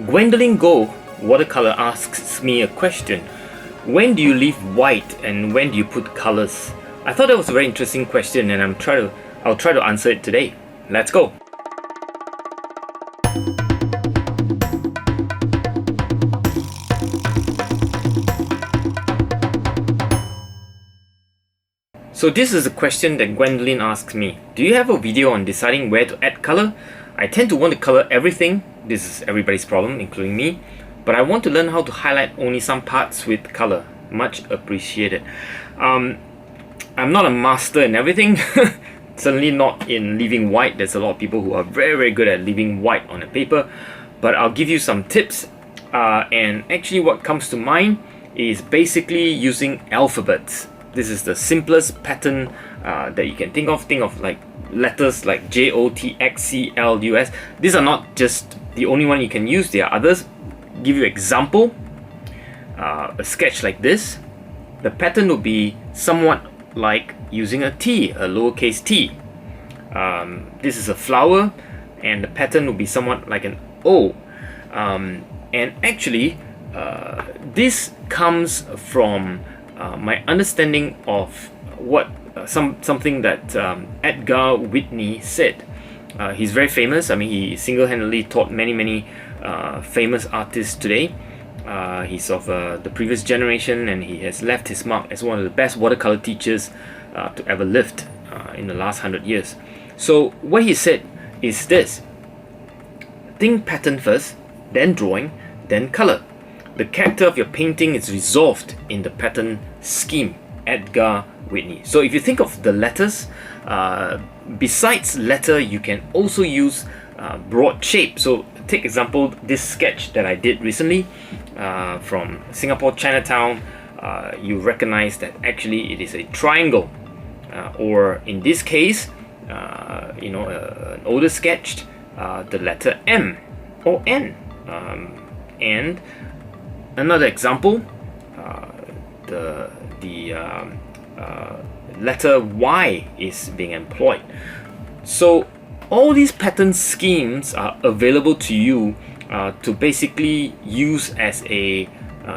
Gwendolyngoh Watercolor asks me a question. When do you leave white and when do you put colors? I thought that was a very interesting question and I'll try to answer it today. Let's go! So this is a question that Gwendolyn asks me. Do you have a video on deciding where to add color? I tend to want to color everything. This is everybody's problem, including me. But I want to learn how to highlight only some parts with color. Much appreciated. I'm not a master in everything. Certainly not in leaving white. There's a lot of people who are very good at leaving white on a paper. But I'll give you some tips. And actually what comes to mind is basically using alphabets. This is the simplest pattern that you can think of. Think of like letters like J-O-T-X-C-L-U-S. These are not just the only one you can use. There are others. Give you an example. A sketch like this. The pattern will be somewhat like using a T, a lowercase t. This is a flower, and the pattern will be somewhat like an O. And actually, this comes from my understanding of what something that Edgar Whitney said. He's very famous. I mean, he single-handedly taught many famous artists today. He's of the previous generation, and he has left his mark as one of the best watercolor teachers to ever lived in the last 100 years. So what he said is this: think pattern first, then drawing, then color. The character of your painting is resolved in the pattern scheme. Edgar Whitney. So if you think of the letters, besides letter, you can also use broad shape. So take example this sketch that I did recently from Singapore Chinatown. You recognize that actually it is a triangle, or in this case, an older sketch, the letter M or N, and another example, the letter Y is being employed. So all these pattern schemes are available to you to basically use as a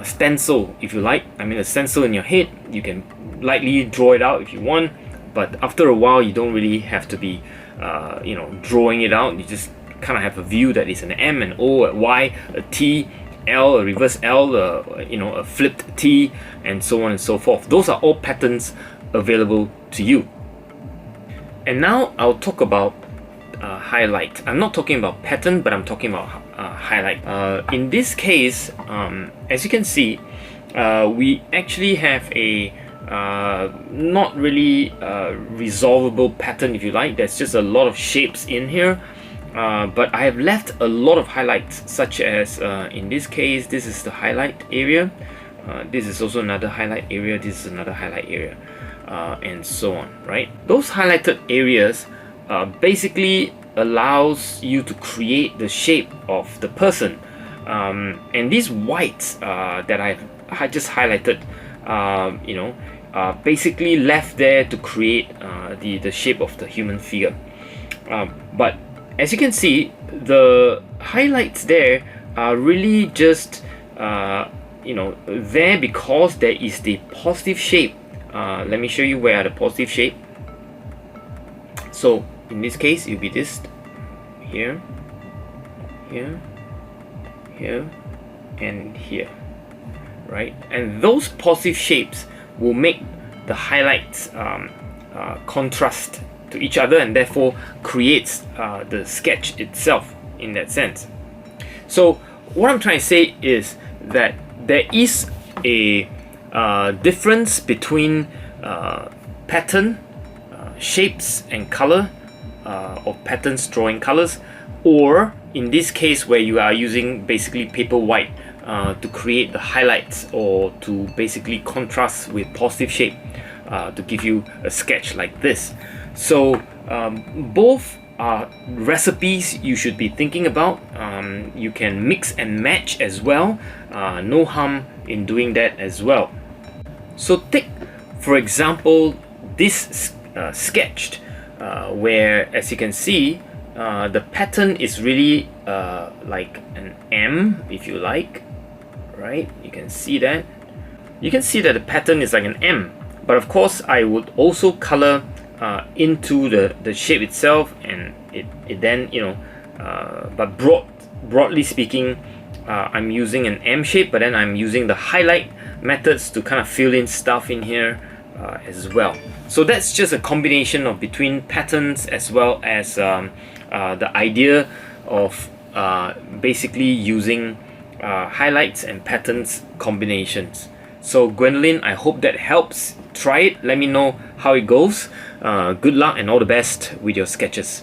stencil, if you like. I mean, a stencil in your head. You can lightly draw it out if you want, but after a while you don't really have to be drawing it out. You just kind of have a view that is an M, an O, a Y, a T, L, a reverse L, a flipped T, and so on and so forth. Those are all patterns available to you. And now I'll talk about highlight. I'm not talking about pattern, but I'm talking about highlight. In this case, as you can see, we actually have a not really resolvable pattern, if you like. There's just a lot of shapes in here. But I have left a lot of highlights, such as in this case, this is the highlight area. This is also another highlight area. This is another highlight area, and so on. Right? Those highlighted areas basically allows you to create the shape of the person. And these whites that I just highlighted, basically left there to create the shape of the human figure. But as you can see, the highlights there are really just there because there is the positive shape. Let me show you where are the positive shape. So in this case, it'll be this here, here, here, and here, right? And those positive shapes will make the highlights contrast to each other, and therefore creates the sketch itself in that sense. So what I'm trying to say is that there is a difference between pattern, shapes and color, or patterns drawing colors, or in this case where you are using basically paper white to create the highlights, or to basically contrast with positive shape to give you a sketch like this. So both are recipes you should be thinking about. You can mix and match as well. No harm in doing that as well. So take, for example, this sketched where, as you can see, the pattern is really like an M, if you like, right? You can see that. You can see that the pattern is like an M, but of course I would also color into the shape itself, and it then, you know, but broadly speaking, I'm using an M shape, but then I'm using the highlight methods to kind of fill in stuff in here as well. So that's just a combination of between patterns as well as the idea of basically using highlights and patterns combinations. So Gwendolyn, I hope that helps. Try it, let me know how it goes. Good luck and all the best with your sketches.